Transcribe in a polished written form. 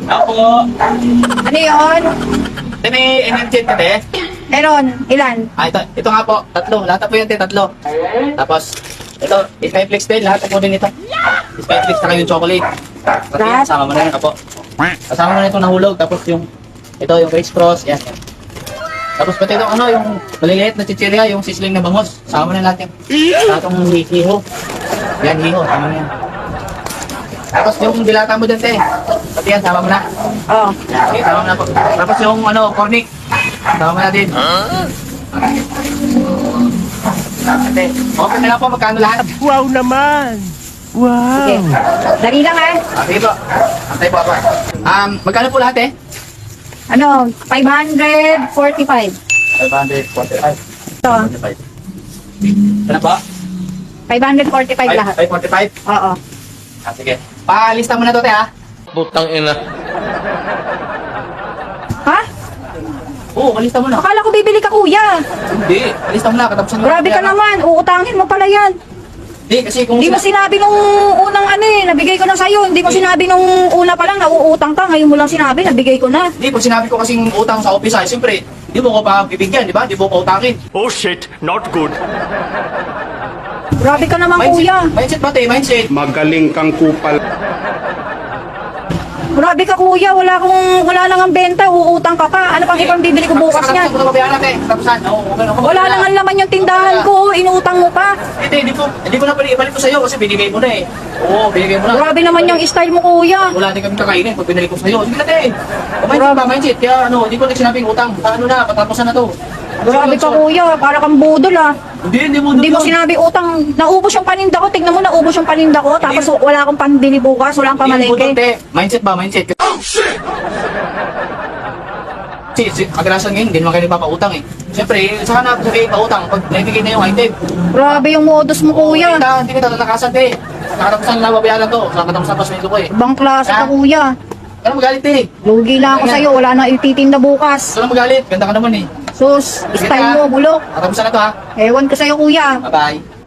Ako. Ano yun? Ito may energy ka, te. Meron. Ilan? Ito nga po. Tatlo. Lahat po yan, te. Tatlo. Tapos, ito. Skyflex din. Lahat po din ito. Skyflex na yung chocolate. Pati yan, sama mo na yan. Apo. Kasama mo na itong nahulog. Tapos ito yung Race Cross. Yan. Tapos pati itong yung maliliit na chichirya, yung sisling na bangos. Sama mo na lahat yan. Lahat yung hiho. Yan, hiho. Sama mo yan. Tapos yung dilata mo dyan, te. Pati yan, sama mo na. Oo. Okay, sama mo na po. Tapos yung cornic. Sama mo na din. Ate, okay na lang po, magkano lahat? Wow naman! Wow! Sige. Dali lang ha. Okay po. Antay po ako. Magkano po lahat eh? Ano? 545. 545. Ito. 45. Ano po? 545 lahat. 545? Oo. Sige. Palista mo na to, te, ha? Putang ina. Ha? Oo, kalista mo na. Akala ko bibili ka kuya. Hindi, kalista mo na. Katapusan mo na. Grabe ka naman. Uutangin mo pala yan. Hindi, kasi kung... Hindi mo sinabi nung unang nabigay ko na sa'yo. Hindi mo sinabi nung una pa lang na uutang ka. Ngayon mo lang sinabi, nabigay ko na. Hindi, pag sinabi ko kasing utang sa office, siyempre, di mo ko pa bibigyan, di ba? Di mo ko utangin. Oh shit, not good. Grabe ka naman kuya. Mindset ba, te? Mindset. Magaling kang kupal. Grabe ka kuya. Wala nang ang benta. Uutang ka pa. Ano pang ibang bibili ko bukas niyan? Katapusan ko na babayaran, te. Katapusan. Wala nang ang laman yung tindahan ko. Inuutang mo pa. Hindi ko na pala ibalik ko sa'yo kasi binigay mo na eh. Oo, binigay mo na. Grabe naman yung style mo kuya. Wala din kami kakainin pag binalik ko sa'yo. Sige na, te. Mindset ba, mindset. Kaya hindi ko nagsinabing utang. Ano na, patapusan na to. Grabe ka kuya. Para kang budol ah. Hindi Hindi mo sinabi utang. Naubos yung paninda ko. Tignan mo, naubos yung paninda ko. Tapos wala akong pambili bukas. Wala akong pamalengke. Mindset ba, mindset. Oh, shit! Kaganasan ngayon, hindi naman kayo nagpapautang eh. Siyempre, saka na sabihin pautang pag naibigay na yung item. Grabe yung modus mo kuya. Hindi kita tatakasan, te. Nakatapusan na babayaran to. Sa katapos na paswento ko eh. Ibang klase ka Ha? kuya. Ano magalit, te? Lugi lang ako sa'yo. Wala na ititinda bukas. Ano magalit? Ganda ka naman eh. Sus, style mo, bulok. Katapusan na to, ha? Ewan ko sa'yo kuya. Bye-bye.